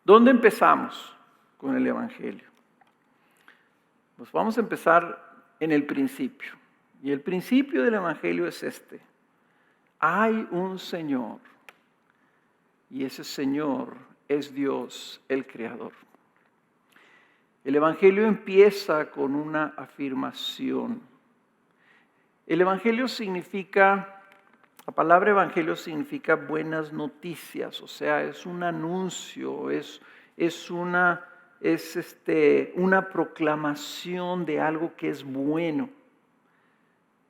¿Dónde empezamos con el Evangelio? Pues vamos a empezar en el principio. Y el principio del Evangelio es este. Hay un Señor y ese Señor es Dios, el Creador. El Evangelio empieza con una afirmación. El Evangelio significa, la palabra Evangelio significa buenas noticias, o sea, es un anuncio, es una proclamación de algo que es bueno.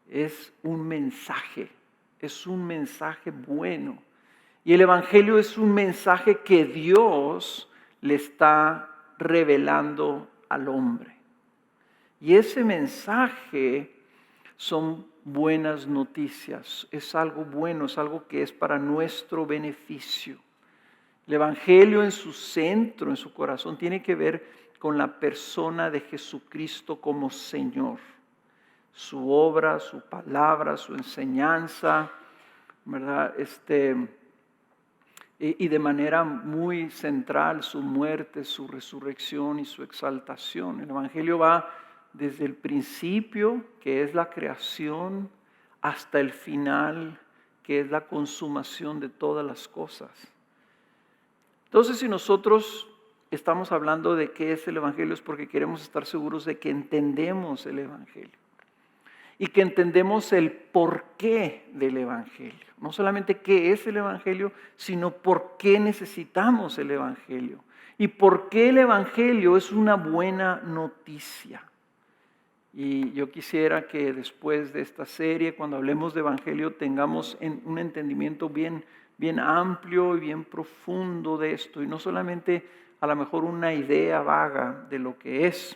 Es un mensaje bueno. Y el Evangelio es un mensaje que Dios le está revelando al hombre. Y ese mensaje son buenas noticias, es algo bueno, es algo que es para nuestro beneficio. El Evangelio en su centro, en su corazón, tiene que ver con la persona de Jesucristo como Señor. Su obra, su palabra, su enseñanza, ¿verdad? Y de manera muy central su muerte, su resurrección y su exaltación. El Evangelio va desde el principio, que es la creación, hasta el final, que es la consumación de todas las cosas. Entonces, si nosotros estamos hablando de qué es el Evangelio, es porque queremos estar seguros de que entendemos el Evangelio. Y que entendemos el porqué del Evangelio. No solamente qué es el Evangelio, sino por qué necesitamos el Evangelio. Y por qué el Evangelio es una buena noticia. Y yo quisiera que después de esta serie, cuando hablemos de Evangelio, tengamos un entendimiento bien amplio y bien profundo de esto. Y no solamente a lo mejor una idea vaga de lo que es.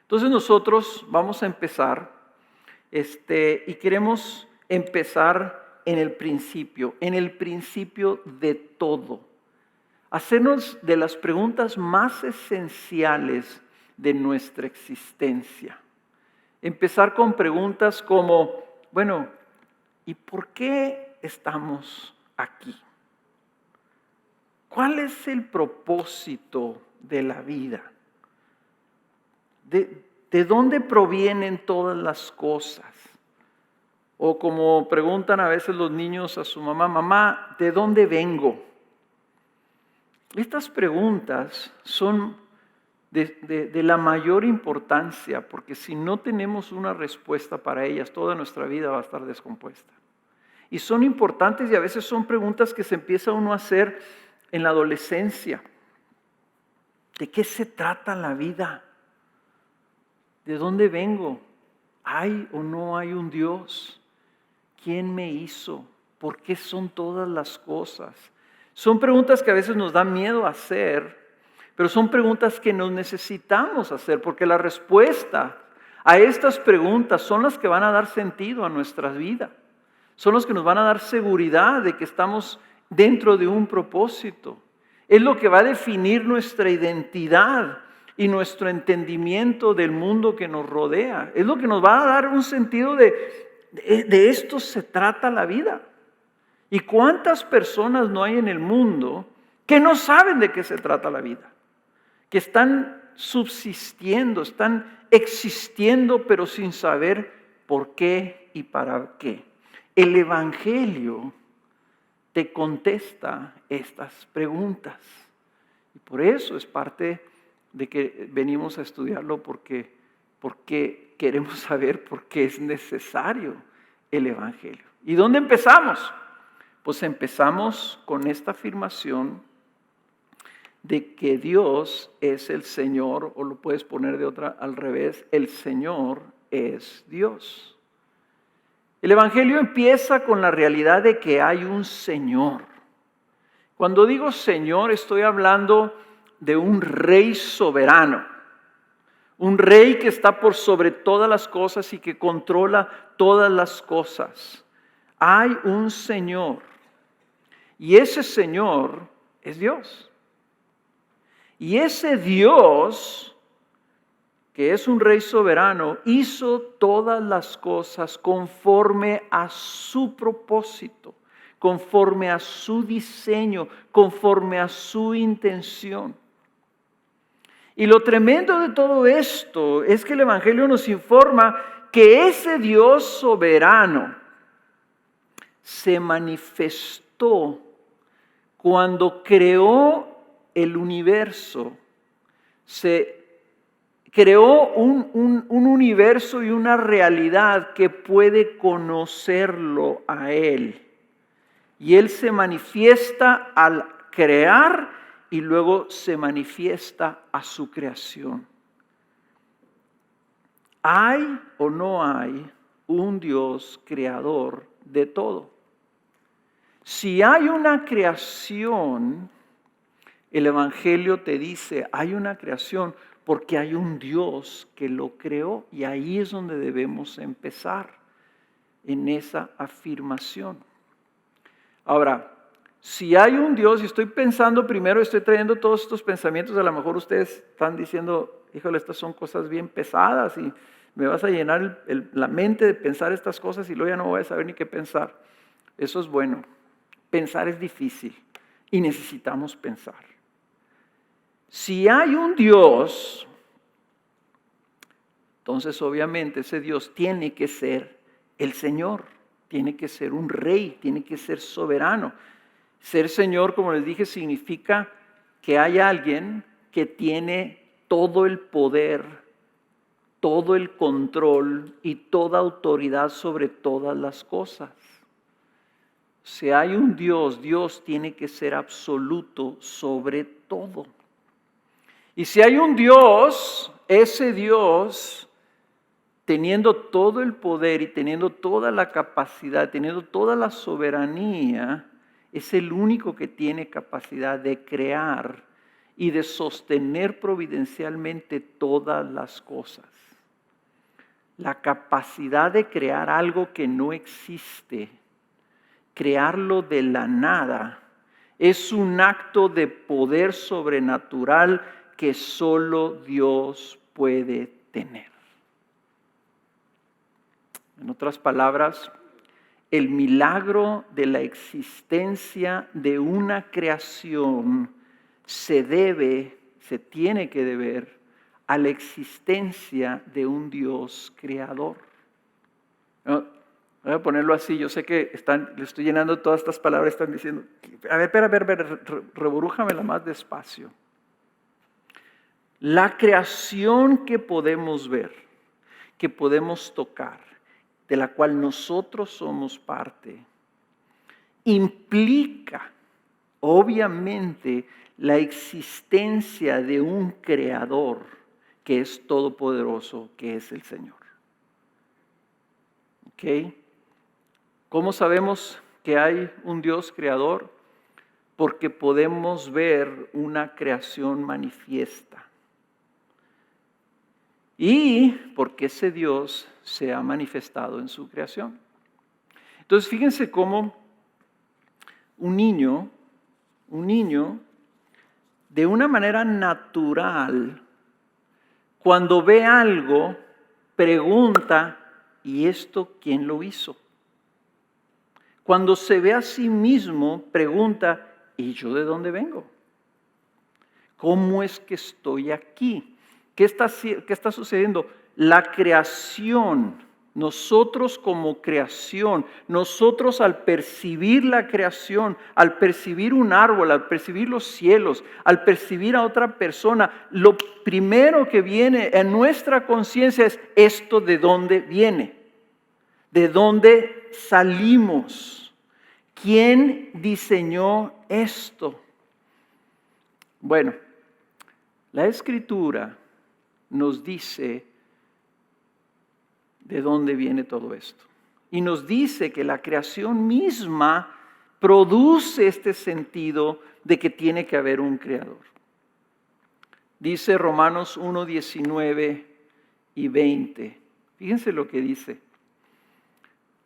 Entonces nosotros vamos a empezar. Y queremos empezar en el principio de todo. Hacernos de las preguntas más esenciales de nuestra existencia. Empezar con preguntas como, bueno, ¿y por qué estamos aquí? ¿Cuál es el propósito de la vida? ¿De dónde provienen todas las cosas? O como preguntan a veces los niños a su mamá, mamá, ¿de dónde vengo? Estas preguntas son de la mayor importancia, porque si no tenemos una respuesta para ellas, toda nuestra vida va a estar descompuesta. Y son importantes y a veces son preguntas que se empieza uno a hacer en la adolescencia. ¿De qué se trata la vida? ¿De dónde vengo? ¿Hay o no hay un Dios? ¿Quién me hizo? ¿Por qué son todas las cosas? Son preguntas que a veces nos da miedo hacer, pero son preguntas que nos necesitamos hacer, porque la respuesta a estas preguntas son las que van a dar sentido a nuestras vidas. Son las que nos van a dar seguridad de que estamos dentro de un propósito. Es lo que va a definir nuestra identidad y nuestro entendimiento del mundo que nos rodea. Es lo que nos va a dar un sentido de esto se trata la vida. ¿Y cuántas personas no hay en el mundo que no saben de qué se trata la vida? Que están subsistiendo, están existiendo, pero sin saber por qué y para qué. El Evangelio te contesta estas preguntas. Y por eso es parte de que venimos a estudiarlo, porque queremos saber por qué es necesario el Evangelio. ¿Y dónde empezamos? Pues empezamos con esta afirmación de que Dios es el Señor, o lo puedes poner de otra al revés, el Señor es Dios. El Evangelio empieza con la realidad de que hay un Señor. Cuando digo Señor, estoy hablando de un rey soberano. Un rey que está por sobre todas las cosas y que controla todas las cosas. Hay un Señor. Y ese Señor es Dios. Y ese Dios, que es un rey soberano, hizo todas las cosas conforme a su propósito, conforme a su diseño, conforme a su intención. Y lo tremendo de todo esto es que el Evangelio nos informa que ese Dios soberano se manifestó cuando creó el universo. Se creó un universo y una realidad que puede conocerlo a Él. Y Él se manifiesta al crear y luego se manifiesta a su creación. ¿Hay o no hay un Dios creador de todo? Si hay una creación, el Evangelio te dice, hay una creación porque hay un Dios que lo creó, y ahí es donde debemos empezar, en esa afirmación. Ahora, si hay un Dios, y estoy pensando primero, estoy trayendo todos estos pensamientos, a lo mejor ustedes están diciendo, híjole, estas son cosas bien pesadas y me vas a llenar la mente de pensar estas cosas y luego ya no voy a saber ni qué pensar. Eso es bueno. Pensar es difícil y necesitamos pensar. Si hay un Dios, entonces obviamente ese Dios tiene que ser el Señor, tiene que ser un rey, tiene que ser soberano. Ser Señor, como les dije, significa que hay alguien que tiene todo el poder, todo el control y toda autoridad sobre todas las cosas. Si hay un Dios, Dios tiene que ser absoluto sobre todo. Y si hay un Dios, ese Dios, teniendo todo el poder y teniendo toda la capacidad, teniendo toda la soberanía, es el único que tiene capacidad de crear y de sostener providencialmente todas las cosas. La capacidad de crear algo que no existe, crearlo de la nada, es un acto de poder sobrenatural que solo Dios puede tener. En otras palabras, el milagro de la existencia de una creación se tiene que deber a la existencia de un Dios creador. Voy a ponerlo así, yo sé que le estoy llenando todas estas palabras, están diciendo, a ver, reburújamela más despacio. La creación que podemos ver, que podemos tocar, de la cual nosotros somos parte, implica obviamente la existencia de un creador que es todopoderoso, que es el Señor. ¿Ok? ¿Cómo sabemos que hay un Dios creador? Porque podemos ver una creación manifiesta. Y porque ese Dios se ha manifestado en su creación. Entonces, fíjense cómo un niño, de una manera natural, cuando ve algo, pregunta, ¿y esto quién lo hizo? Cuando se ve a sí mismo, pregunta, ¿y yo de dónde vengo? ¿Cómo es que estoy aquí? ¿Qué está sucediendo? La creación, nosotros como creación, nosotros al percibir la creación, al percibir un árbol, al percibir los cielos, al percibir a otra persona, lo primero que viene en nuestra conciencia es esto de dónde viene, de dónde salimos, quién diseñó esto. Bueno, la Escritura nos dice de dónde viene todo esto. Y nos dice que la creación misma produce este sentido de que tiene que haber un creador. Dice Romanos 1, 19 y 20. Fíjense lo que dice.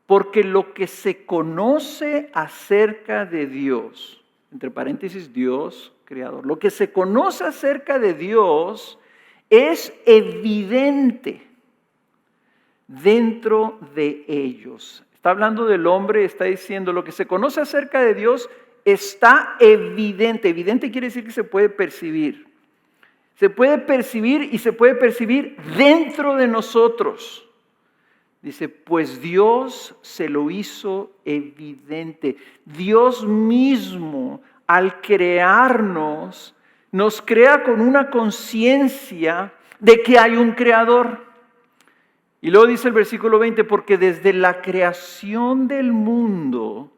Porque lo que se conoce acerca de Dios, entre paréntesis Dios, creador, lo que se conoce acerca de Dios es evidente dentro de ellos. Está hablando del hombre, está diciendo lo que se conoce acerca de Dios está evidente. Evidente quiere decir que se puede percibir. Se puede percibir y se puede percibir dentro de nosotros. Dice, pues Dios se lo hizo evidente. Dios mismo, al crearnos, nos crea con una conciencia de que hay un creador. Y luego dice el versículo 20, porque desde la creación del mundo,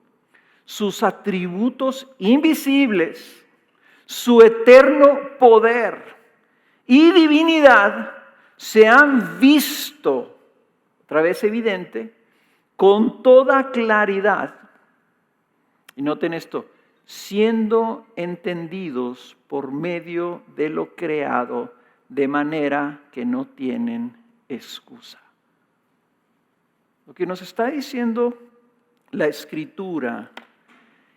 sus atributos invisibles, su eterno poder y divinidad se han visto, otra vez evidente, con toda claridad. Y noten esto, siendo entendidos por medio de lo creado, de manera que no tienen excusa. Lo que nos está diciendo la Escritura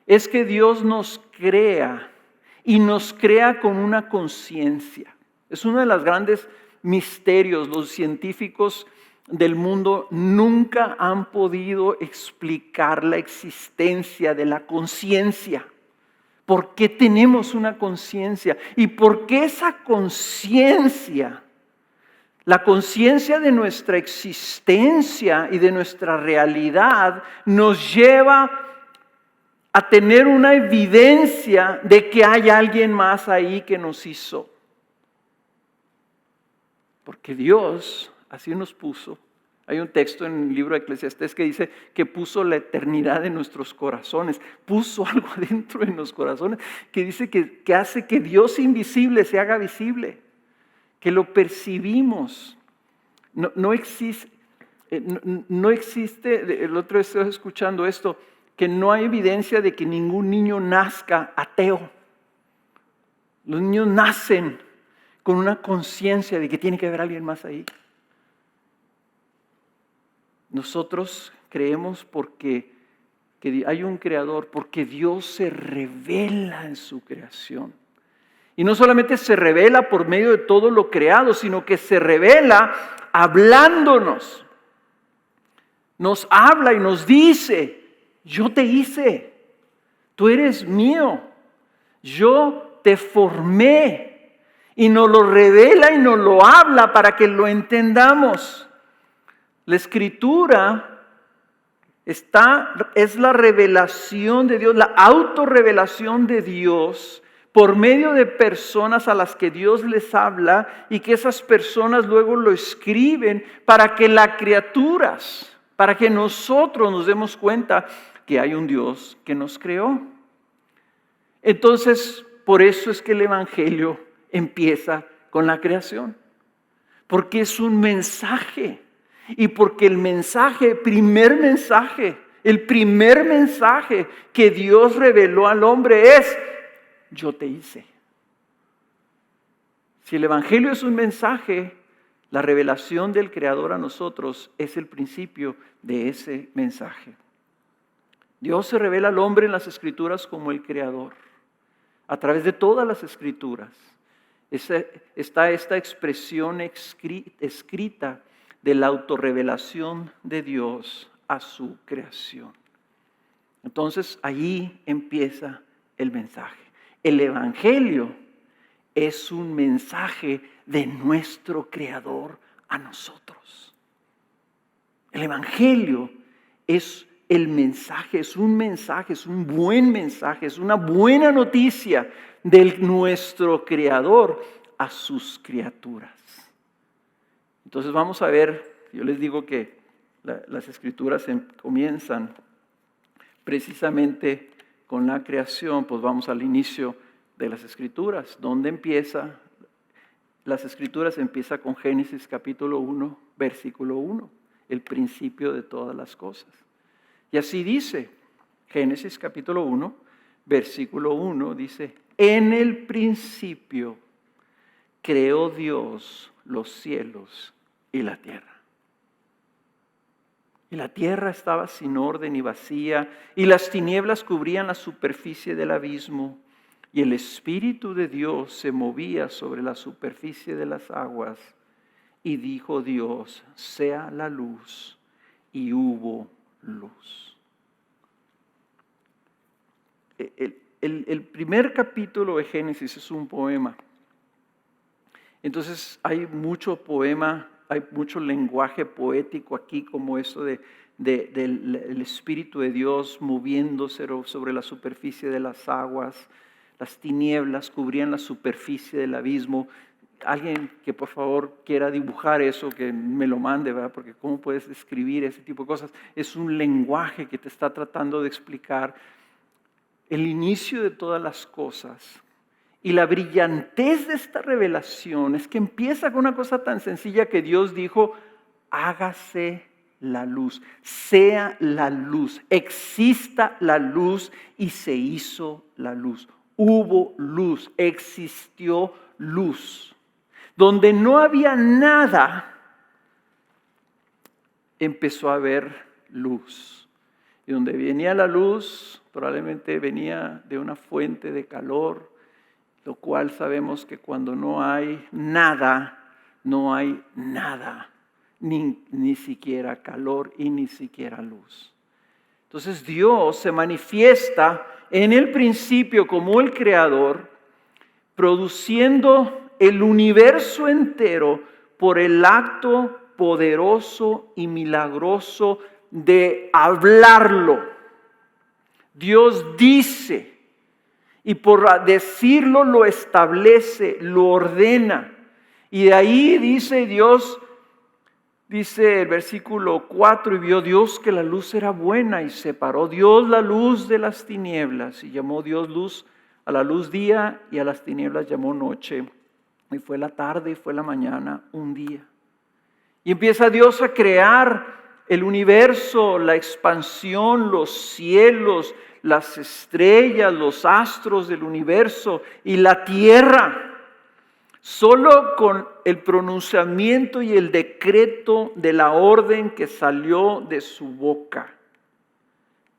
es que Dios nos crea y nos crea con una conciencia. Es uno de los grandes misterios. Los científicos del mundo nunca han podido explicar la existencia de la conciencia. ¿Por qué tenemos una conciencia? ¿Y por qué esa conciencia, la conciencia de nuestra existencia y de nuestra realidad, nos lleva a tener una evidencia de que hay alguien más ahí que nos hizo? Porque Dios así nos puso. Hay un texto en el libro de Eclesiastés que dice que puso la eternidad en nuestros corazones. Puso algo adentro de los corazones que dice que hace que Dios invisible se haga visible. Que lo percibimos. No existe, el otro día estaba escuchando esto, que no hay evidencia de que ningún niño nazca ateo. Los niños nacen con una conciencia de que tiene que haber alguien más ahí. Nosotros creemos que hay un creador, porque Dios se revela en su creación. Y no solamente se revela por medio de todo lo creado, sino que se revela hablándonos. Nos habla y nos dice, yo te hice, tú eres mío, yo te formé. Y nos lo revela y nos lo habla para que lo entendamos. La Escritura es la revelación de Dios, la autorrevelación de Dios por medio de personas a las que Dios les habla y que esas personas luego lo escriben para que las criaturas, para que nosotros nos demos cuenta que hay un Dios que nos creó. Entonces, por eso es que el Evangelio empieza con la creación, porque es un mensaje. Y porque el primer mensaje que Dios reveló al hombre es, yo te hice. Si el Evangelio es un mensaje, la revelación del Creador a nosotros es el principio de ese mensaje. Dios se revela al hombre en las Escrituras como el Creador. A través de todas las Escrituras está esta expresión escrita de la autorrevelación de Dios a su creación. Entonces, allí empieza el mensaje. El Evangelio es un mensaje de nuestro Creador a nosotros. El Evangelio es el mensaje, es un buen mensaje, es una buena noticia de nuestro Creador a sus criaturas. Entonces vamos a ver, yo les digo que las Escrituras comienzan precisamente con la creación, pues vamos al inicio de las Escrituras. ¿Dónde empieza? Las Escrituras empieza con Génesis capítulo 1, versículo 1, el principio de todas las cosas. Y así dice, Génesis capítulo 1, versículo 1, dice, en el principio creó Dios los cielos y la tierra. Y la tierra estaba sin orden y vacía, y las tinieblas cubrían la superficie del abismo, y el Espíritu de Dios se movía sobre la superficie de las aguas. Y dijo Dios, sea la luz, y hubo luz. El primer capítulo de Génesis es un poema. Entonces hay mucho poema, hay mucho lenguaje poético aquí, como eso del Espíritu de Dios moviéndose sobre la superficie de las aguas. Las tinieblas cubrían la superficie del abismo. Alguien que por favor quiera dibujar eso, que me lo mande, ¿verdad? Porque ¿cómo puedes describir ese tipo de cosas? Es un lenguaje que te está tratando de explicar el inicio de todas las cosas. Y la brillantez de esta revelación es que empieza con una cosa tan sencilla que Dios dijo: hágase la luz, sea la luz, exista la luz, y se hizo la luz. Hubo luz, existió luz. Donde no había nada, empezó a haber luz. Y donde venía la luz, probablemente venía de una fuente de calor, lo cual sabemos que cuando no hay nada, no hay nada, ni siquiera calor y ni siquiera luz. Entonces Dios se manifiesta en el principio como el creador, produciendo el universo entero por el acto poderoso y milagroso de hablarlo. Dios dice, y por decirlo lo establece, lo ordena. Y de ahí dice Dios, dice el versículo 4, y vio Dios que la luz era buena, y separó Dios la luz de las tinieblas, y llamó Dios luz a la luz día, y a las tinieblas llamó noche. Y fue la tarde y fue la mañana un día. Y empieza Dios a crear el universo, la expansión, los cielos, las estrellas, los astros del universo y la tierra. Solo con el pronunciamiento y el decreto de la orden que salió de su boca.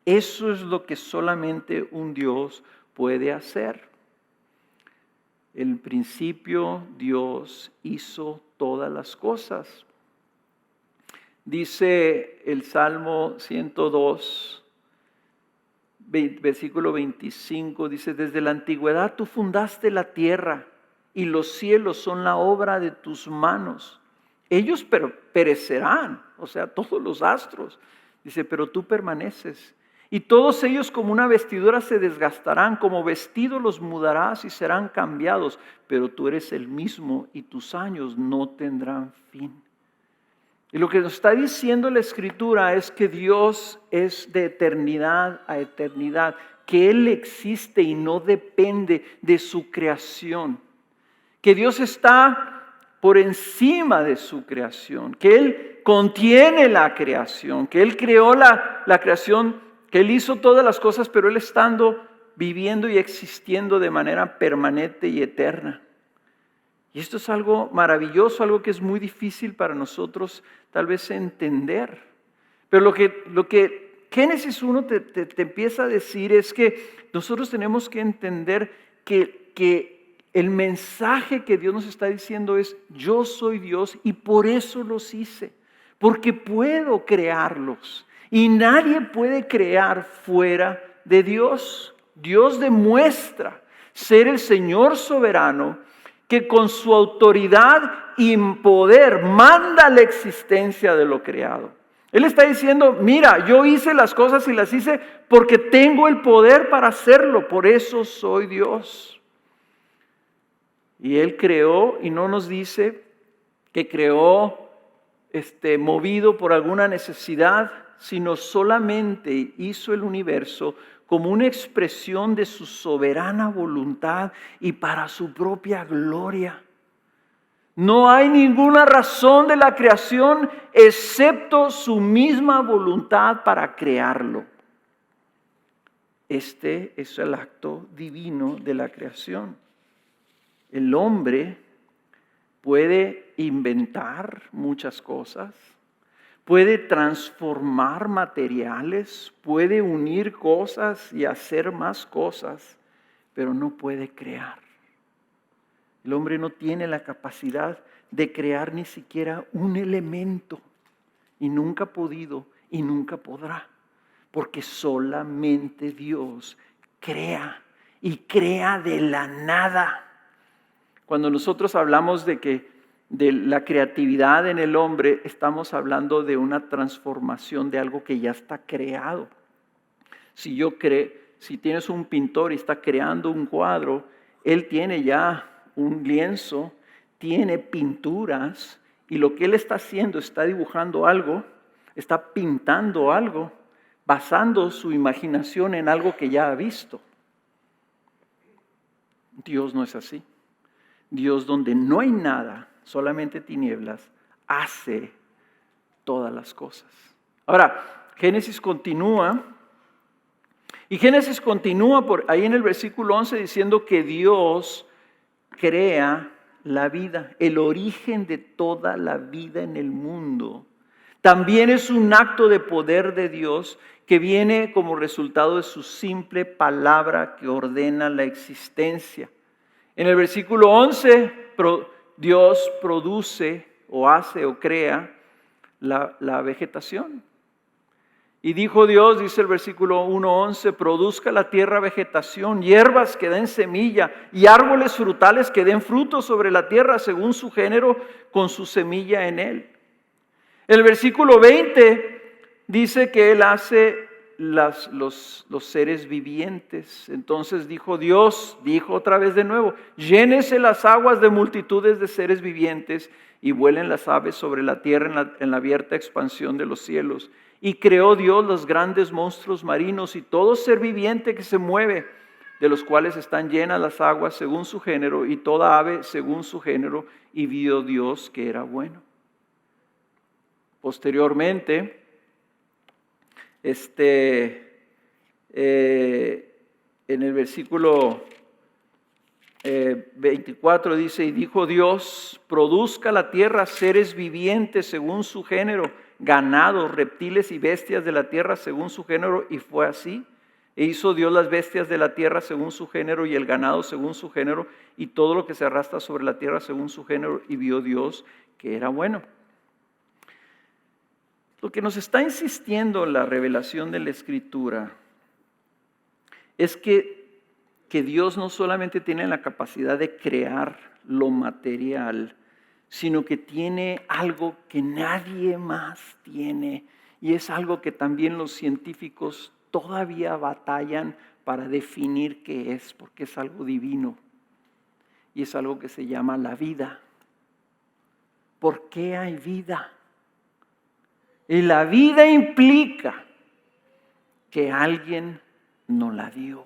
Eso es lo que solamente un Dios puede hacer. En el principio Dios hizo todas las cosas. Dice el Salmo 102, versículo 25, dice: desde la antigüedad tú fundaste la tierra, y los cielos son la obra de tus manos. Ellos perecerán, o sea, todos los astros. Dice, pero tú permaneces. Y todos ellos como una vestidura se desgastarán, como vestido los mudarás y serán cambiados. Pero tú eres el mismo y tus años no tendrán fin. Y lo que nos está diciendo la Escritura es que Dios es de eternidad a eternidad, que Él existe y no depende de su creación. Que Dios está por encima de su creación, que Él contiene la creación, que Él creó la creación, que Él hizo todas las cosas, pero Él estando viviendo y existiendo de manera permanente y eterna. Y esto es algo maravilloso, algo que es muy difícil para nosotros tal vez entender. Pero lo que Génesis 1 te empieza a decir es que nosotros tenemos que entender que el mensaje que Dios nos está diciendo es: yo soy Dios y por eso los hice, porque puedo crearlos. Y nadie puede crear fuera de Dios. Dios demuestra ser el Señor soberano, que con su autoridad y poder manda la existencia de lo creado. Él está diciendo: mira, yo hice las cosas y las hice porque tengo el poder para hacerlo, por eso soy Dios. Y Él creó, y no nos dice que creó movido por alguna necesidad, sino solamente hizo el universo como una expresión de su soberana voluntad y para su propia gloria. No hay ninguna razón de la creación excepto su misma voluntad para crearlo. Este es el acto divino de la creación. El hombre puede inventar muchas cosas, puede transformar materiales, puede unir cosas y hacer más cosas, pero no puede crear. El hombre no tiene la capacidad de crear ni siquiera un elemento, y nunca ha podido y nunca podrá. porque solamente Dios crea y crea de la nada. Cuando nosotros hablamos de la creatividad en el hombre, estamos hablando de una transformación de algo que ya está creado. Si tienes un pintor y está creando un cuadro, él tiene ya un lienzo, tiene pinturas, y lo que él está haciendo, está dibujando algo, está pintando algo, basando su imaginación en algo que ya ha visto. Dios no es así. Dios, donde no hay nada, solamente tinieblas, hace todas las cosas. Ahora, Génesis continúa, y Génesis continúa por ahí en el versículo 11 diciendo que Dios crea la vida, el origen de toda la vida en el mundo. También es un acto de poder de Dios que viene como resultado de su simple palabra que ordena la existencia. En el versículo 11, Dios produce o hace o crea la vegetación. Y dijo Dios, dice el versículo 1:11, produzca la tierra vegetación, hierbas que den semilla y árboles frutales que den frutos sobre la tierra según su género, con su semilla en él. El versículo 20 dice que Él hace los seres vivientes. Entonces dijo Dios, dijo otra vez de nuevo, llénese las aguas de multitudes de seres vivientes y vuelen las aves sobre la tierra en la abierta expansión de los cielos. Y creó Dios los grandes monstruos marinos y todo ser viviente que se mueve, de los cuales están llenas las aguas según su género y toda ave según su género, y vio Dios que era bueno. Posteriormente, en el versículo 24 dice, y dijo Dios, produzca la tierra seres vivientes según su género, ganados, reptiles y bestias de la tierra según su género, y fue así. E hizo Dios las bestias de la tierra según su género y el ganado según su género y todo lo que se arrastra sobre la tierra según su género, y vio Dios que era bueno. Lo que nos está insistiendo la revelación de la Escritura es que Dios no solamente tiene la capacidad de crear lo material, sino que tiene algo que nadie más tiene, y es algo que también los científicos todavía batallan para definir qué es, porque es algo divino, y es algo que se llama la vida. ¿Por qué hay vida? Y la vida implica que alguien nos la dio.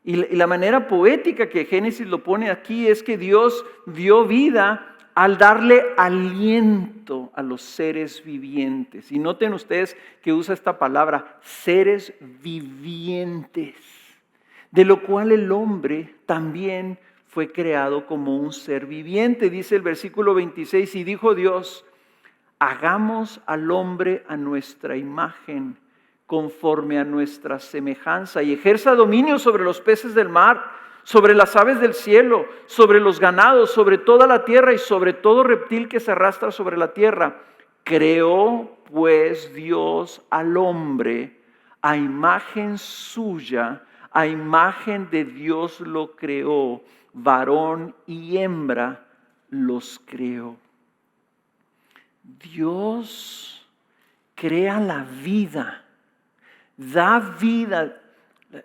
Y la manera poética que Génesis lo pone aquí es que Dios dio vida al darle aliento a los seres vivientes. Y noten ustedes que usa esta palabra, seres vivientes, de lo cual el hombre también fue creado como un ser viviente. Dice el versículo 26, y dijo Dios, hagamos al hombre a nuestra imagen, conforme a nuestra semejanza, y ejerza dominio sobre los peces del mar, sobre las aves del cielo, sobre los ganados, sobre toda la tierra y sobre todo reptil que se arrastra sobre la tierra. Creó pues Dios al hombre a imagen suya, a imagen de Dios lo creó, varón y hembra los creó. Dios crea la vida, da vida.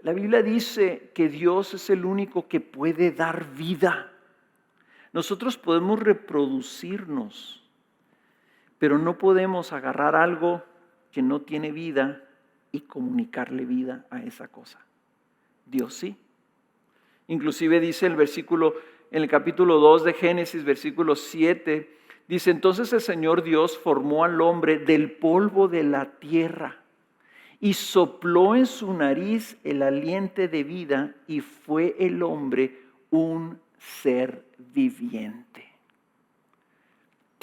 La Biblia dice que Dios es el único que puede dar vida. Nosotros podemos reproducirnos, pero no podemos agarrar algo que no tiene vida y comunicarle vida a esa cosa. Dios sí. Inclusive dice el versículo, en el capítulo 2 de Génesis, versículo 7, dice, entonces el Señor Dios formó al hombre del polvo de la tierra y sopló en su nariz el aliento de vida, y fue el hombre un ser viviente.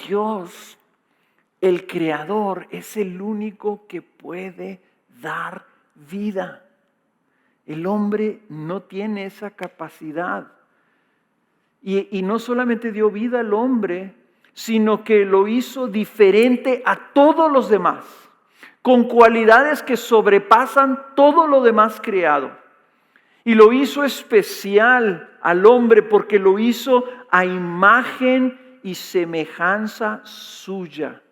Dios, el Creador, es el único que puede dar vida. El hombre no tiene esa capacidad. Y no solamente dio vida al hombre, sino que lo hizo diferente a todos los demás. con cualidades que sobrepasan todo lo demás creado. Y lo hizo especial al hombre porque lo hizo a imagen y semejanza suya.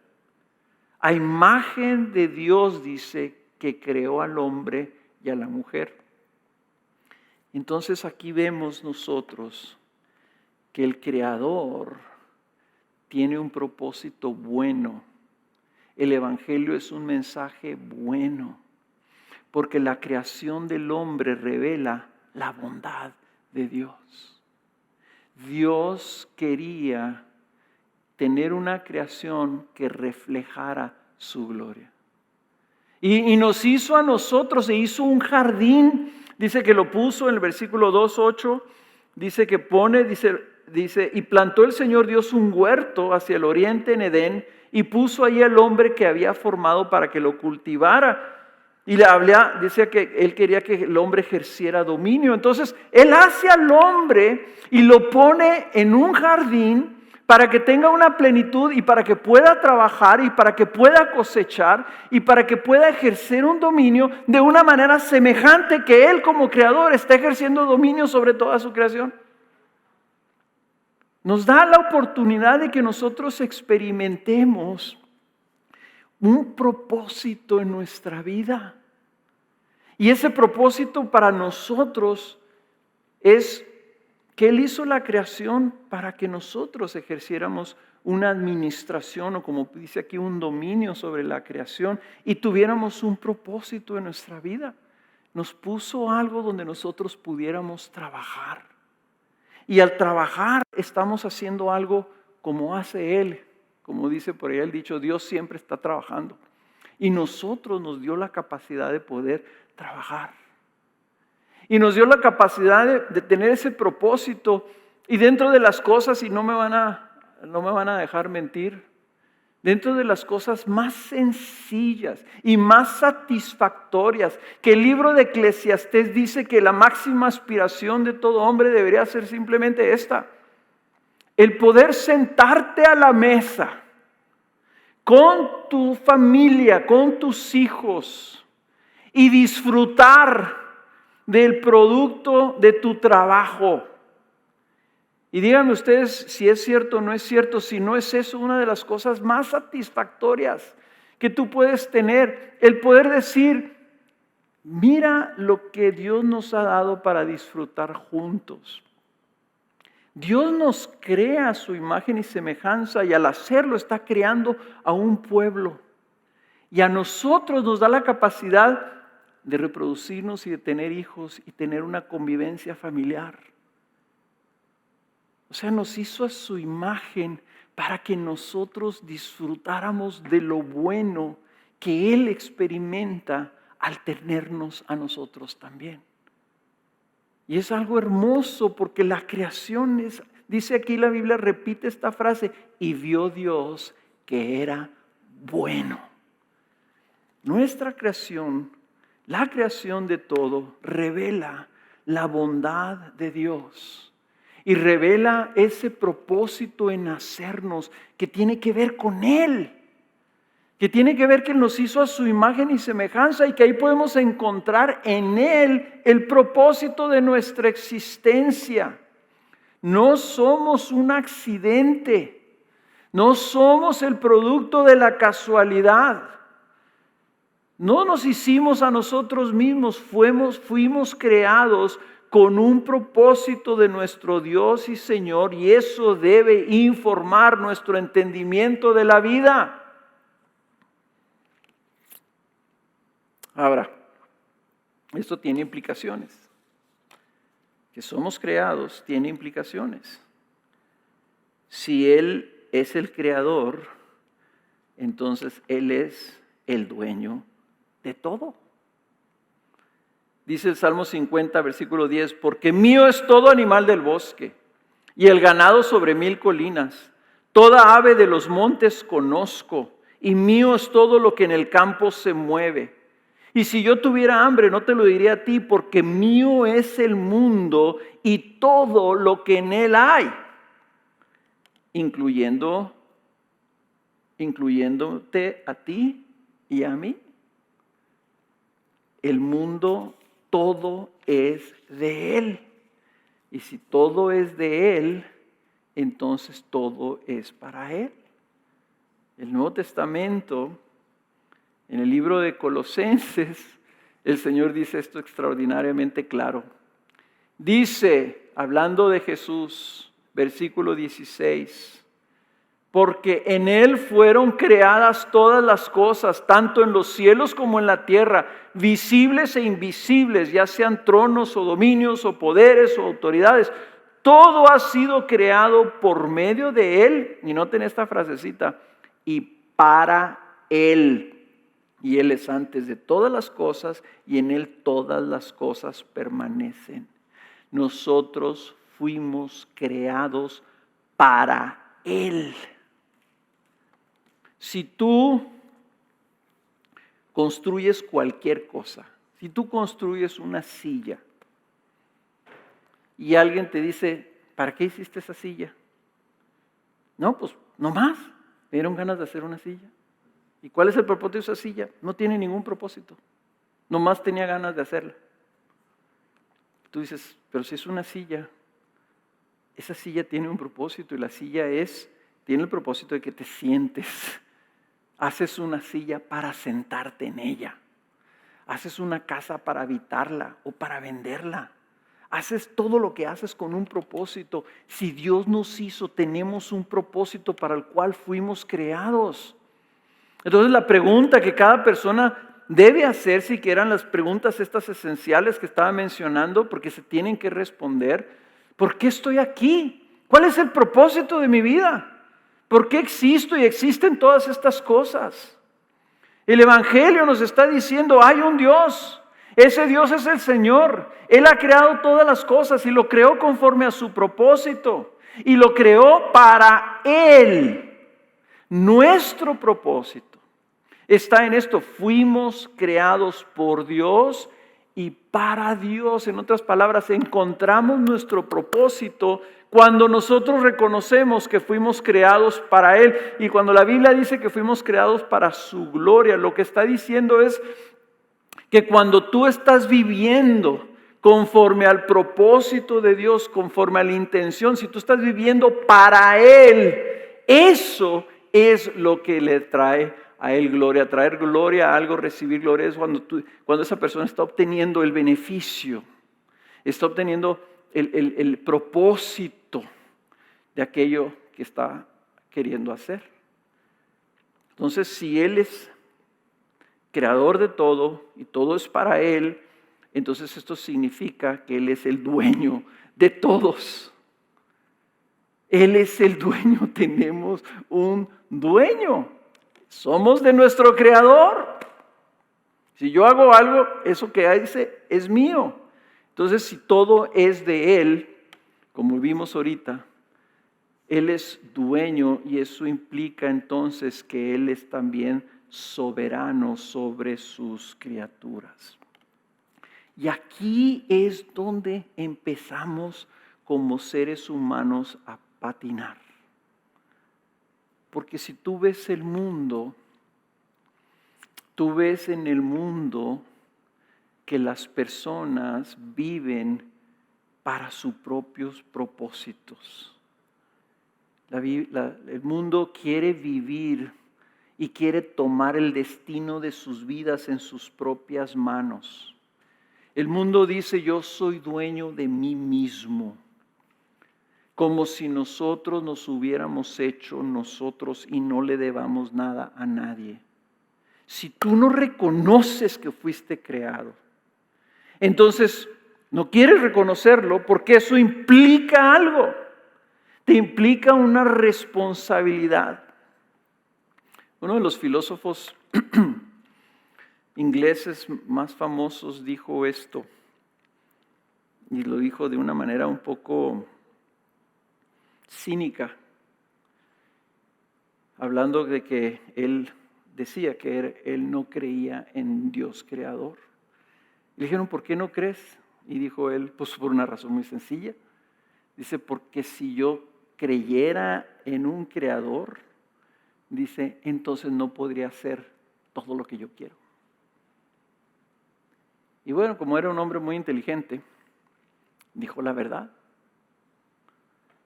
A imagen de Dios, dice, que creó al hombre y a la mujer. Entonces aquí vemos nosotros que el Creador tiene un propósito bueno. El Evangelio es un mensaje bueno, porque la creación del hombre revela la bondad de Dios. Dios quería tener una creación que reflejara su gloria. Y nos hizo a nosotros, se hizo un jardín, dice que lo puso en el versículo 2:8, dice que pone, dice, y plantó el Señor Dios un huerto hacia el oriente en Edén, y puso ahí al hombre que había formado para que lo cultivara. Y le hablaba, decía que él quería que el hombre ejerciera dominio. Entonces, él hace al hombre y lo pone en un jardín para que tenga una plenitud y para que pueda trabajar y para que pueda cosechar y para que pueda ejercer un dominio de una manera semejante que él como creador está ejerciendo dominio sobre toda su creación. Nos da la oportunidad de que nosotros experimentemos un propósito en nuestra vida. Y ese propósito para nosotros es que Él hizo la creación para que nosotros ejerciéramos una administración o como dice aquí un dominio sobre la creación y tuviéramos un propósito en nuestra vida. Nos puso algo donde nosotros pudiéramos trabajar. Y al trabajar estamos haciendo algo como hace Él. Como dice por ahí el dicho, Dios siempre está trabajando. Y nosotros nos dio la capacidad de poder trabajar. Y nos dio la capacidad de tener ese propósito. Y dentro de las cosas, y no me van a dejar mentir, dentro de las cosas más sencillas y más satisfactorias, que el libro de Eclesiastés dice que la máxima aspiración de todo hombre debería ser simplemente esta: el poder sentarte a la mesa con tu familia, con tus hijos y disfrutar del producto de tu trabajo. Y díganme ustedes si es cierto o no es cierto. Si no es eso, una de las cosas más satisfactorias que tú puedes tener, el poder decir, mira lo que Dios nos ha dado para disfrutar juntos. Dios nos crea a su imagen y semejanza y al hacerlo está creando a un pueblo. Y a nosotros nos da la capacidad de reproducirnos y de tener hijos y tener una convivencia familiar. O sea, nos hizo a su imagen para que nosotros disfrutáramos de lo bueno que Él experimenta al tenernos a nosotros también. Y es algo hermoso porque la creación es, dice aquí la Biblia, repite esta frase, y vio Dios que era bueno. Nuestra creación, la creación de todo, revela la bondad de Dios. Y revela ese propósito en hacernos que tiene que ver con Él. Que tiene que ver que Él nos hizo a su imagen y semejanza y que ahí podemos encontrar en Él el propósito de nuestra existencia. No somos un accidente. No somos el producto de la casualidad. No nos hicimos a nosotros mismos. Fuimos creados con un propósito de nuestro Dios y Señor, y eso debe informar nuestro entendimiento de la vida. Ahora, esto tiene implicaciones. Que somos creados tiene implicaciones. Si Él es el creador, entonces Él es el dueño de todo. Dice el Salmo 50, versículo 10, porque mío es todo animal del bosque, y el ganado sobre 1000 colinas. Toda ave de los montes conozco, y mío es todo lo que en el campo se mueve. Y si yo tuviera hambre, no te lo diría a ti, porque mío es el mundo y todo lo que en él hay, incluyéndote a ti y a mí. el mundo, todo es de Él. Y si todo es de Él, entonces todo es para Él. El Nuevo Testamento, en el libro de Colosenses, el Señor dice esto extraordinariamente claro. Dice, hablando de Jesús, versículo 16, porque en Él fueron creadas todas las cosas, tanto en los cielos como en la tierra, visibles e invisibles, ya sean tronos o dominios o poderes o autoridades. Todo ha sido creado por medio de Él, y noten esta frasecita, y para Él. Y Él es antes de todas las cosas, y en Él todas las cosas permanecen. Nosotros fuimos creados para Él. Si tú construyes cualquier cosa, si tú construyes una silla y alguien te dice, ¿para qué hiciste esa silla? No, pues nomás, me dieron ganas de hacer una silla. ¿Y cuál es el propósito de esa silla? No tiene ningún propósito, nomás tenía ganas de hacerla. Tú dices, pero si es una silla, esa silla tiene un propósito y la silla tiene el propósito de que te sientes. Haces una silla para sentarte en ella. Haces una casa para habitarla o para venderla. Haces todo lo que haces con un propósito. Si Dios nos hizo, tenemos un propósito para el cual fuimos creados. Entonces la pregunta que cada persona debe hacer, si quieran las preguntas estas esenciales que estaba mencionando, porque se tienen que responder, ¿por qué estoy aquí? ¿Cuál es el propósito de mi vida? ¿Por qué existo y existen todas estas cosas? El Evangelio nos está diciendo, hay un Dios. Ese Dios es el Señor. Él ha creado todas las cosas y lo creó conforme a su propósito. Y lo creó para Él. Nuestro propósito está en esto. Fuimos creados por Dios y para Dios. En otras palabras, encontramos nuestro propósito cuando nosotros reconocemos que fuimos creados para Él. Y cuando la Biblia dice que fuimos creados para su gloria, lo que está diciendo es que cuando tú estás viviendo conforme al propósito de Dios, conforme a la intención, si tú estás viviendo para Él, eso es lo que le trae a Él gloria. Traer gloria a algo, recibir gloria, es cuando esa persona está obteniendo el beneficio, está obteniendo el propósito de aquello que está queriendo hacer. Entonces, si Él es creador de todo y todo es para Él, entonces esto significa que Él es el dueño de todos. Él es el dueño, tenemos un dueño. Somos de nuestro creador. Si yo hago algo, eso que hace es mío. Entonces, si todo es de Él, como vimos ahorita, Él es dueño y eso implica entonces que Él es también soberano sobre sus criaturas. Y aquí es donde empezamos como seres humanos a patinar. Porque si tú ves el mundo, tú ves en el mundo que las personas viven para sus propios propósitos. El mundo quiere vivir y quiere tomar el destino de sus vidas en sus propias manos. El mundo dice, yo soy dueño de mí mismo. Como si nosotros nos hubiéramos hecho nosotros y no le debamos nada a nadie. Si tú no reconoces que fuiste creado, entonces no quieres reconocerlo porque eso implica algo. Te implica una responsabilidad. Uno de los filósofos ingleses más famosos dijo esto, y lo dijo de una manera un poco cínica, hablando de que él decía que él no creía en Dios creador. Le dijeron, ¿por qué no crees? Y dijo él, pues por una razón muy sencilla. Dice, porque si yo creyera en un creador, dice, entonces no podría hacer todo lo que yo quiero. Y bueno, como era un hombre muy inteligente, dijo la verdad.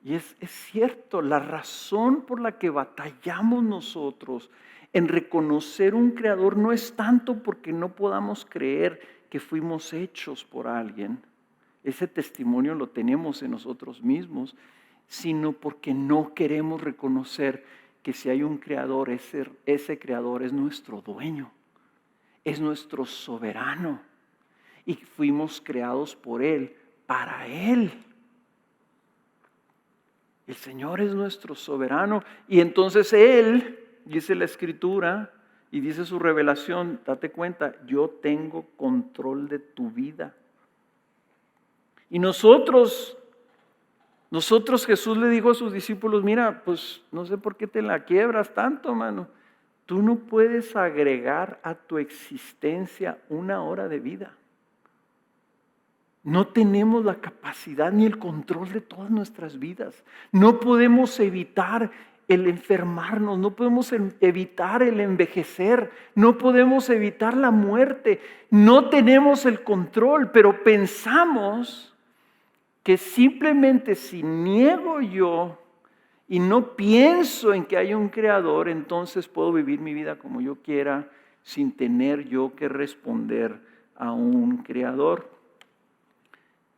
Y es cierto, la razón por la que batallamos nosotros en reconocer un creador no es tanto porque no podamos creer que fuimos hechos por alguien. Ese testimonio lo tenemos en nosotros mismos, sino porque no queremos reconocer que si hay un creador, ese creador es nuestro dueño, es nuestro soberano y fuimos creados por Él, para Él. El Señor es nuestro soberano y entonces Él, dice la Escritura y dice su revelación, date cuenta, yo tengo control de tu vida. Y nosotros Jesús le dijo a sus discípulos, mira, pues no sé por qué te la quiebras tanto, mano. Tú no puedes agregar a tu existencia una hora de vida. No tenemos la capacidad ni el control de todas nuestras vidas. No podemos evitar el enfermarnos, no podemos evitar el envejecer, no podemos evitar la muerte. No tenemos el control, pero pensamos que simplemente si niego yo y no pienso en que hay un creador, entonces puedo vivir mi vida como yo quiera sin tener yo que responder a un creador.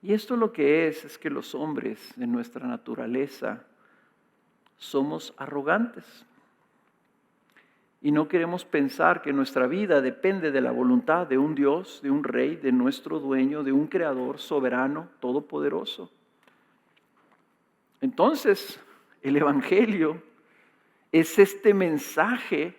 Y esto lo que es que los hombres de nuestra naturaleza somos arrogantes. Y no queremos pensar que nuestra vida depende de la voluntad de un Dios, de un Rey, de nuestro dueño, de un Creador soberano, todopoderoso. Entonces, el Evangelio es este mensaje,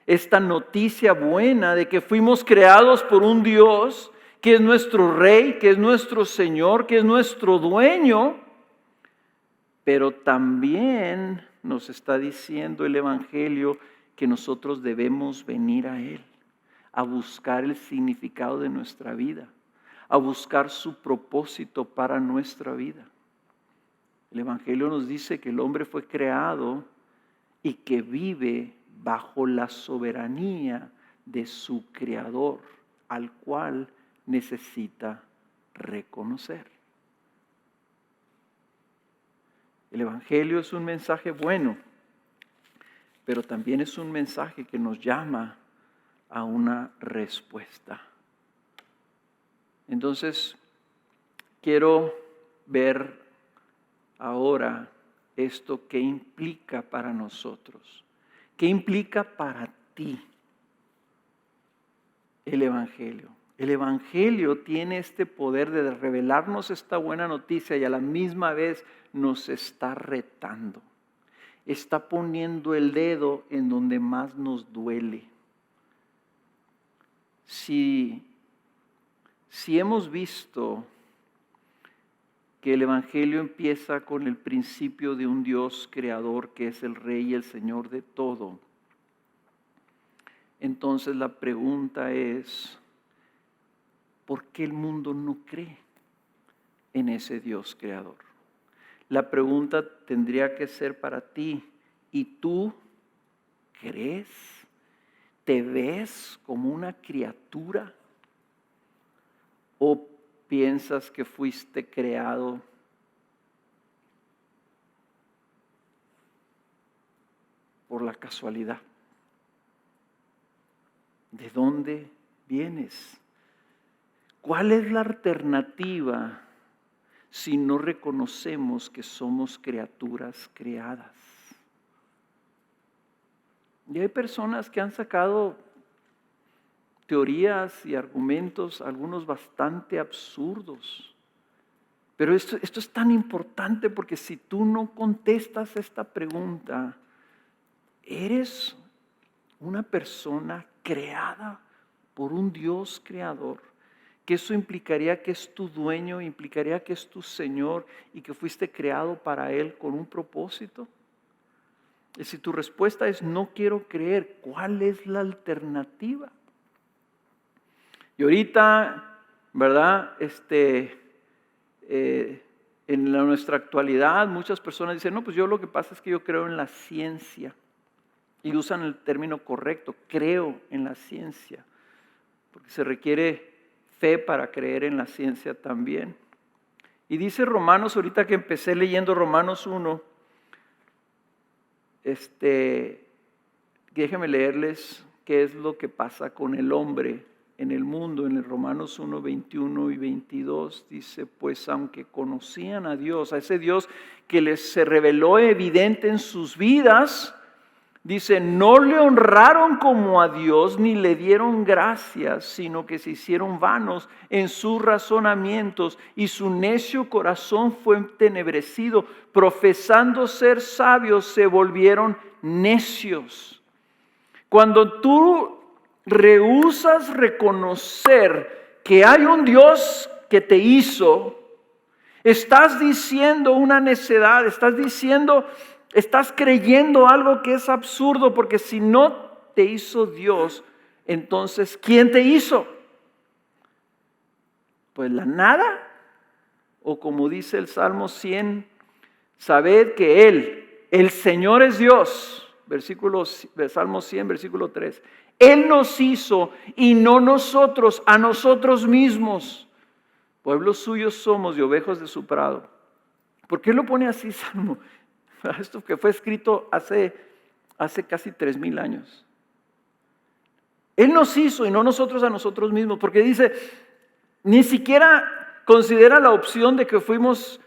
esta noticia buena de que fuimos creados por un Dios que es nuestro Rey, que es nuestro Señor, que es nuestro dueño, pero también nos está diciendo el Evangelio que nosotros debemos venir a Él, a buscar el significado de nuestra vida, a buscar su propósito para nuestra vida. El Evangelio nos dice que el hombre fue creado y que vive bajo la soberanía de su Creador, al cual necesita reconocer. El Evangelio es un mensaje bueno, pero también es un mensaje que nos llama a una respuesta. Entonces, quiero ver ahora esto que implica para nosotros. ¿Qué implica para ti el Evangelio? El Evangelio tiene este poder de revelarnos esta buena noticia y a la misma vez nos está retando. Está poniendo el dedo en donde más nos duele. Si hemos visto que el Evangelio empieza con el principio de un Dios creador que es el Rey y el Señor de todo, entonces la pregunta es, ¿por qué el mundo no cree en ese Dios creador? La pregunta tendría que ser para ti, ¿y tú crees? ¿Te ves como una criatura? ¿O piensas que fuiste creado por la casualidad? ¿De dónde vienes? ¿Cuál es la alternativa si no reconocemos que somos criaturas creadas? Y hay personas que han sacado teorías y argumentos, algunos bastante absurdos. Pero esto es tan importante porque si tú no contestas esta pregunta, eres una persona creada por un Dios creador, que eso implicaría que es tu dueño, implicaría que es tu Señor y que fuiste creado para Él con un propósito. Y si tu respuesta es no quiero creer, ¿cuál es la alternativa? Y ahorita, ¿verdad? En nuestra actualidad muchas personas dicen, no, pues yo lo que pasa es que yo creo en la ciencia. Y usan el término correcto, creo en la ciencia. Porque se requiere fe para creer en la ciencia también. Y dice Romanos, ahorita que empecé leyendo Romanos 1, déjenme leerles qué es lo que pasa con el hombre en el mundo. En el Romanos 1, 21 y 22 dice, pues aunque conocían a Dios, a ese Dios que les se reveló evidente en sus vidas, dice, no le honraron como a Dios ni le dieron gracias, sino que se hicieron vanos en sus razonamientos y su necio corazón fue entenebrecido. Profesando ser sabios, se volvieron necios. Cuando tú rehusas reconocer que hay un Dios que te hizo, estás diciendo una necedad, estás creyendo algo que es absurdo, porque si no te hizo Dios, entonces ¿quién te hizo? Pues la nada, o como dice el Salmo 100, sabed que Él, el Señor es Dios, Salmo 100, versículo 3. Él nos hizo y no nosotros a nosotros mismos. Pueblos suyos somos y ovejas de su prado. ¿Por qué lo pone así, Salmo? Esto que fue escrito hace casi 3,000 años. Él nos hizo y no nosotros a nosotros mismos, porque dice, ni siquiera considera la opción de que fuimos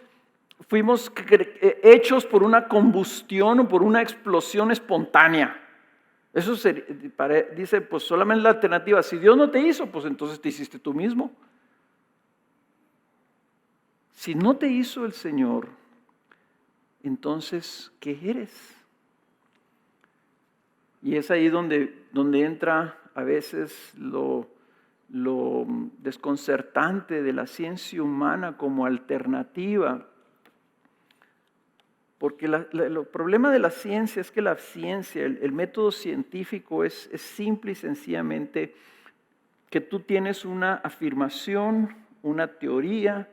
hechos por una combustión o por una explosión espontánea. Eso dice, pues solamente la alternativa, si Dios no te hizo, pues entonces te hiciste tú mismo. Si no te hizo el Señor, entonces, ¿qué eres? Y es ahí donde entra a veces lo desconcertante de la ciencia humana como alternativa. Porque el problema de la ciencia es que la ciencia, el método científico es simple y sencillamente que tú tienes una afirmación, una teoría,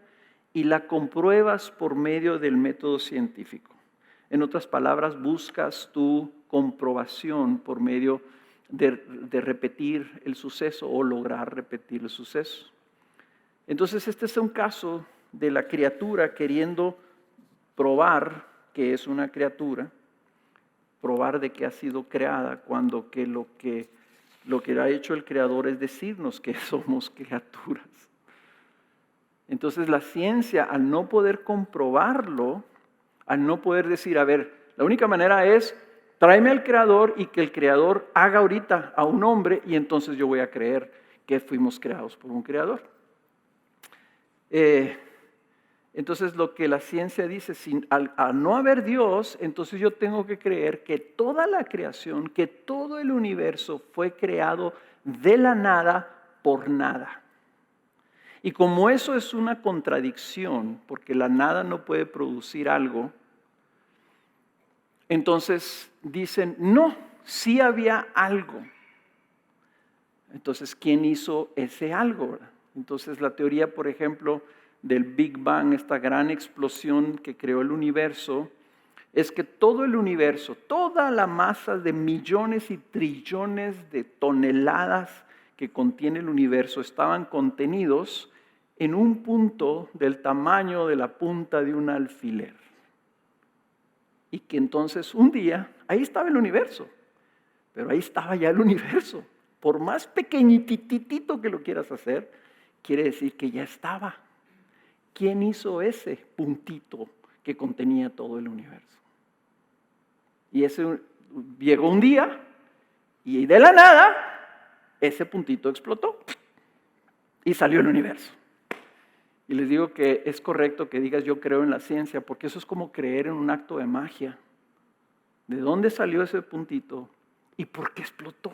y la compruebas por medio del método científico. En otras palabras, buscas tu comprobación por medio de repetir el suceso o lograr repetir el suceso. Entonces, este es un caso de la criatura queriendo probar que es una criatura, probar de que ha sido creada, cuando que lo que ha hecho el Creador es decirnos que somos criaturas. Entonces la ciencia, al no poder comprobarlo, al no poder decir, a ver, la única manera es tráeme al Creador y que el Creador haga ahorita a un hombre y entonces yo voy a creer que fuimos creados por un Creador. Entonces lo que la ciencia dice, al no haber Dios, entonces yo tengo que creer que toda la creación, que todo el universo fue creado de la nada por nada. Y como eso es una contradicción, porque la nada no puede producir algo, entonces dicen, no, sí había algo. Entonces, ¿quién hizo ese algo? Entonces la teoría, por ejemplo, del Big Bang, esta gran explosión que creó el universo, es que todo el universo, toda la masa de millones y trillones de toneladas que contiene el universo estaban contenidos en un punto del tamaño de la punta de un alfiler. Y que entonces un día, ahí estaba el universo, pero ahí estaba ya el universo. Por más pequeñititito que lo quieras hacer, quiere decir que ya estaba. ¿Quién hizo ese puntito que contenía todo el universo? Y ese llegó un día y de la nada ese puntito explotó y salió el universo. Y les digo que es correcto que digas yo creo en la ciencia, porque eso es como creer en un acto de magia. ¿De dónde salió ese puntito y por qué explotó?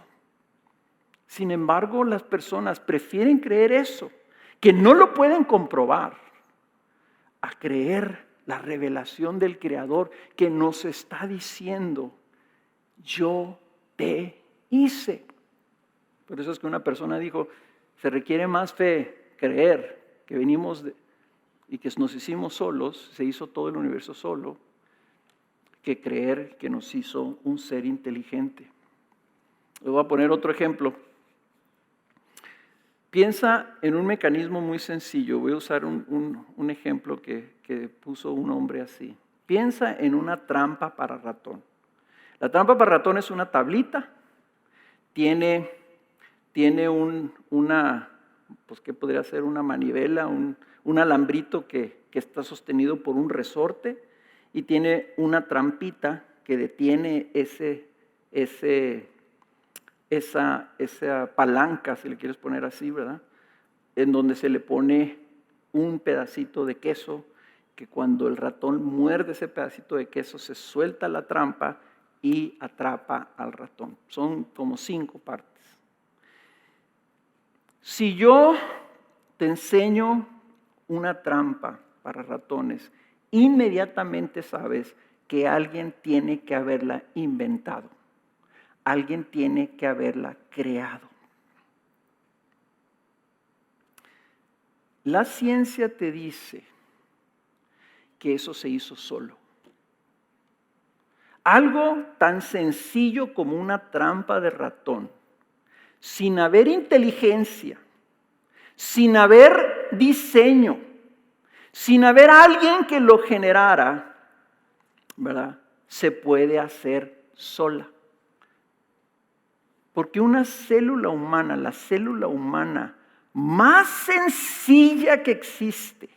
Sin embargo, las personas prefieren creer eso, que no lo pueden comprobar, a creer la revelación del Creador que nos está diciendo, yo te hice. Por eso es que una persona dijo, se requiere más fe, creer que venimos y que nos hicimos solos, se hizo todo el universo solo, que creer que nos hizo un ser inteligente. Les voy a poner otro ejemplo. Piensa en un mecanismo muy sencillo. Voy a usar un ejemplo que puso un hombre así. Piensa en una trampa para ratón. La trampa para ratón es una tablita, tiene pues ¿qué podría ser? Una manivela, un alambrito que está sostenido por un resorte y tiene una trampita que detiene esa palanca, si le quieres poner así, ¿verdad? En donde se le pone un pedacito de queso, que cuando el ratón muerde ese pedacito de queso se suelta la trampa y atrapa al ratón. Son como 5 partes. Si yo te enseño una trampa para ratones, inmediatamente sabes que alguien tiene que haberla inventado. Alguien tiene que haberla creado. La ciencia te dice que eso se hizo solo. Algo tan sencillo como una trampa de ratón, sin haber inteligencia, sin haber diseño, sin haber alguien que lo generara, ¿verdad? Se puede hacer sola. Porque una célula humana, la célula humana más sencilla que existe,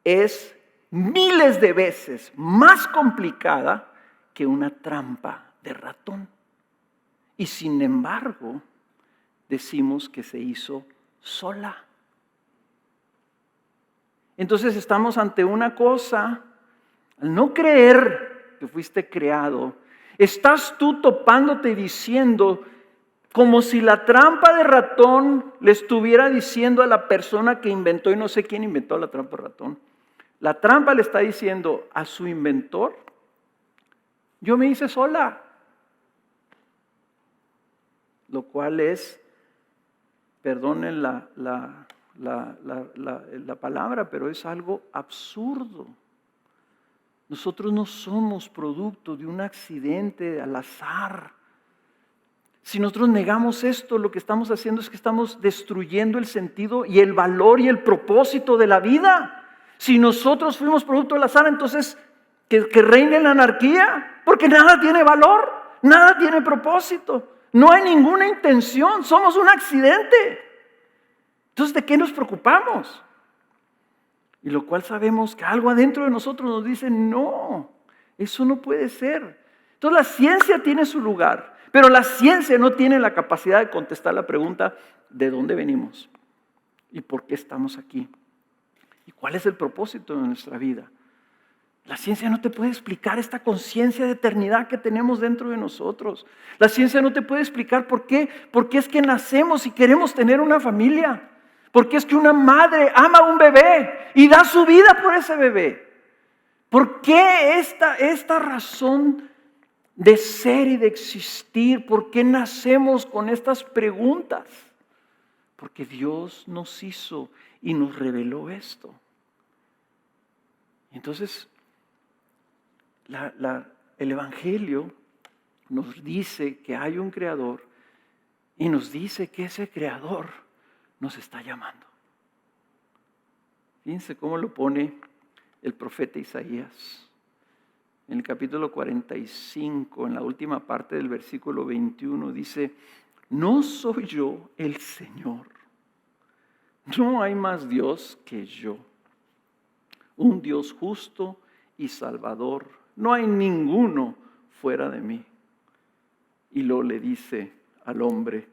es miles de veces más complicada que una trampa de ratón. Y sin embargo, decimos que se hizo sola. Entonces estamos ante una cosa, al no creer que fuiste creado, estás tú topándote y diciendo, como si la trampa de ratón le estuviera diciendo a la persona que inventó, y no sé quién inventó la trampa de ratón, la trampa le está diciendo a su inventor, yo me hice sola. Lo cual es, perdonen la palabra, pero es algo absurdo. Nosotros no somos producto de un accidente al azar. Si nosotros negamos esto, lo que estamos haciendo es que estamos destruyendo el sentido y el valor y el propósito de la vida. Si nosotros fuimos producto del azar, entonces que reine la anarquía, porque nada tiene valor, nada tiene propósito, no hay ninguna intención, somos un accidente. Entonces, ¿de qué nos preocupamos? Y lo cual sabemos que algo adentro de nosotros nos dice, no, eso no puede ser. Entonces la ciencia tiene su lugar, pero la ciencia no tiene la capacidad de contestar la pregunta, ¿de dónde venimos? ¿Y por qué estamos aquí? ¿Y cuál es el propósito de nuestra vida? La ciencia no te puede explicar esta conciencia de eternidad que tenemos dentro de nosotros. La ciencia no te puede explicar por qué es que nacemos y queremos tener una familia. ¿Por qué es que una madre ama a un bebé y da su vida por ese bebé? ¿Por qué esta razón de ser y de existir? ¿Por qué nacemos con estas preguntas? Porque Dios nos hizo y nos reveló esto. Entonces, el Evangelio nos dice que hay un Creador y nos dice que ese Creador nos está llamando. Fíjense cómo lo pone el profeta Isaías. En el capítulo 45, en la última parte del versículo 21, dice, ¿no soy yo el Señor? No hay más Dios que yo. Un Dios justo y salvador. No hay ninguno fuera de mí. Y luego le dice al hombre,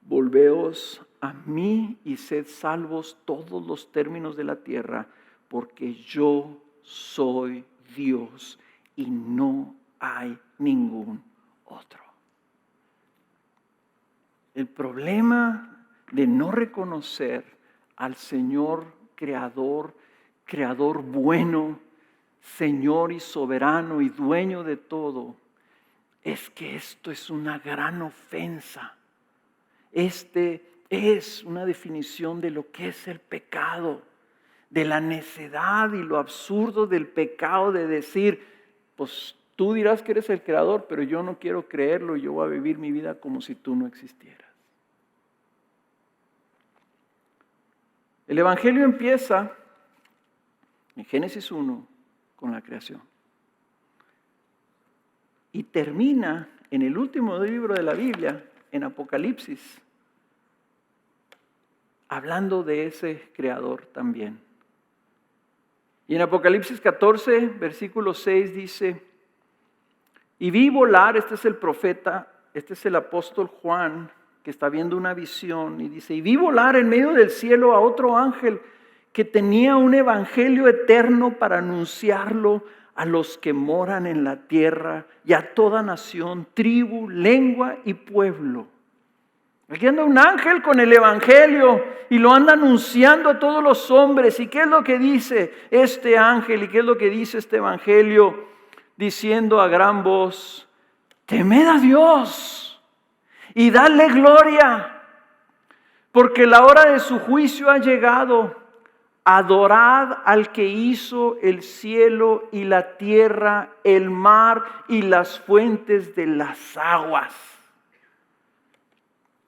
volveos a mí y sed salvos todos los términos de la tierra, porque yo soy Dios y no hay ningún otro. El problema de no reconocer al Señor creador bueno, Señor y soberano y dueño de todo, es que esto es una gran ofensa. Este es una definición de lo que es el pecado, de la necedad y lo absurdo del pecado de decir, pues tú dirás que eres el creador, pero yo no quiero creerlo y yo voy a vivir mi vida como si tú no existieras. El Evangelio empieza en Génesis 1 con la creación y termina en el último libro de la Biblia, en Apocalipsis, hablando de ese creador también. Y en Apocalipsis 14, versículo 6 dice: y vi volar, este es el profeta, este es el apóstol Juan, que está viendo una visión, y dice: y vi volar en medio del cielo a otro ángel que tenía un evangelio eterno para anunciarlo a los que moran en la tierra y a toda nación, tribu, lengua y pueblo. Aquí anda un ángel con el evangelio y lo anda anunciando a todos los hombres. ¿Y qué es lo que dice este ángel y qué es lo que dice este evangelio? Diciendo a gran voz: temed a Dios y dadle gloria, porque la hora de su juicio ha llegado. Adorad al que hizo el cielo y la tierra, el mar y las fuentes de las aguas.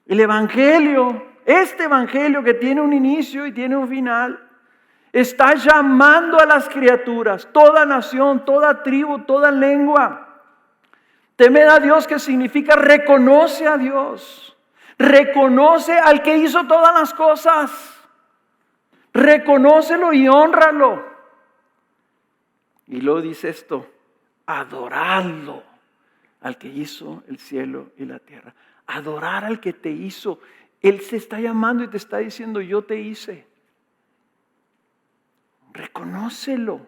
El evangelio, este evangelio que tiene un inicio y tiene un final, está llamando a las criaturas, toda nación, toda tribu, toda lengua. Temed a Dios, que significa reconoce a Dios, reconoce al que hizo todas las cosas. Reconócelo y hónralo. Y luego dice esto: adoradlo al que hizo el cielo y la tierra. Adorar al que te hizo. Él se está llamando y te está diciendo: yo te hice. Reconócelo,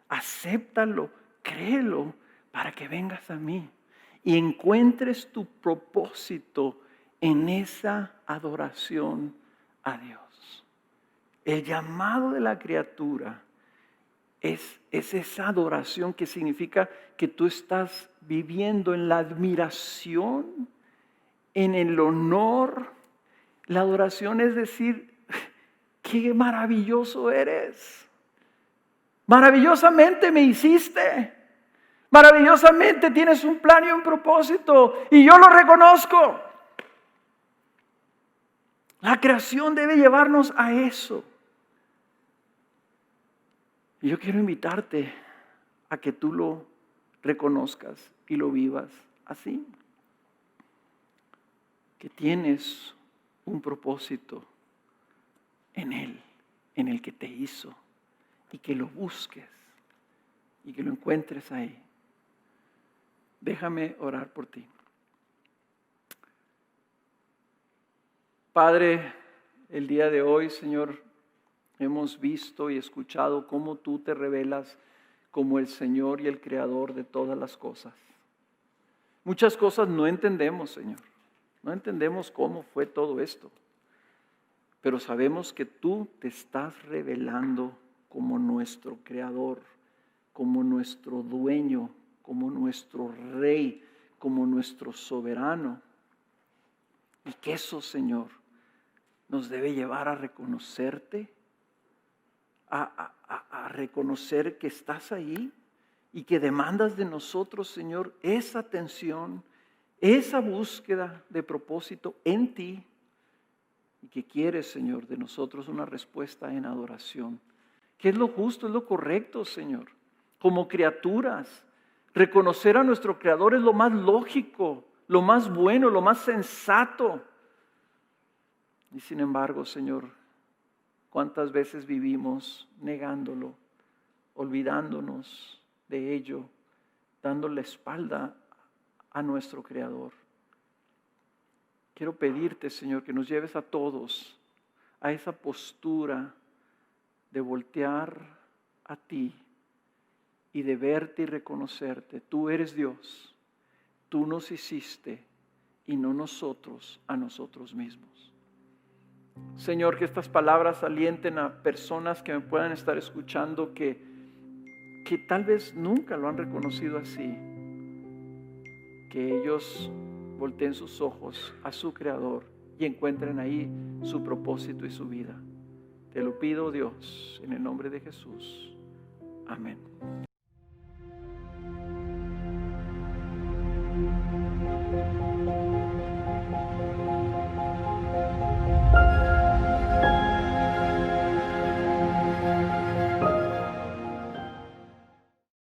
acéptalo, créelo para que vengas a mí y encuentres tu propósito en esa adoración a Dios. El llamado de la criatura es esa adoración que significa que tú estás viviendo en la admiración, en el honor. La adoración es decir: qué maravilloso eres. Maravillosamente me hiciste. Maravillosamente tienes un plan y un propósito y yo lo reconozco. La creación debe llevarnos a eso. Y yo quiero invitarte a que tú lo reconozcas y lo vivas así. Que tienes un propósito en Él, en el que te hizo, y que lo busques y que lo encuentres ahí. Déjame orar por ti. Padre, el día de hoy, Señor, hemos visto y escuchado cómo tú te revelas como el Señor y el Creador de todas las cosas. Muchas cosas no entendemos, Señor. No entendemos cómo fue todo esto. Pero sabemos que tú te estás revelando como nuestro Creador, como nuestro dueño, como nuestro Rey, como nuestro soberano. Y que eso, Señor, nos debe llevar a reconocerte, a reconocer que estás ahí y que demandas de nosotros, Señor, esa atención, esa búsqueda de propósito en ti, y que quieres, Señor, de nosotros una respuesta en adoración. Que es lo justo, es lo correcto, Señor. Como criaturas, reconocer a nuestro Creador es lo más lógico, lo más bueno, lo más sensato. Y sin embargo, Señor, ¿cuántas veces vivimos negándolo, olvidándonos de ello, dando la espalda a nuestro Creador? Quiero pedirte, Señor, que nos lleves a todos a esa postura de voltear a ti y de verte y reconocerte. Tú eres Dios, tú nos hiciste y no nosotros a nosotros mismos. Señor, que estas palabras alienten a personas que me puedan estar escuchando que tal vez nunca lo han reconocido así. Que ellos volteen sus ojos a su Creador y encuentren ahí su propósito y su vida. Te lo pido, Dios, en el nombre de Jesús. Amén.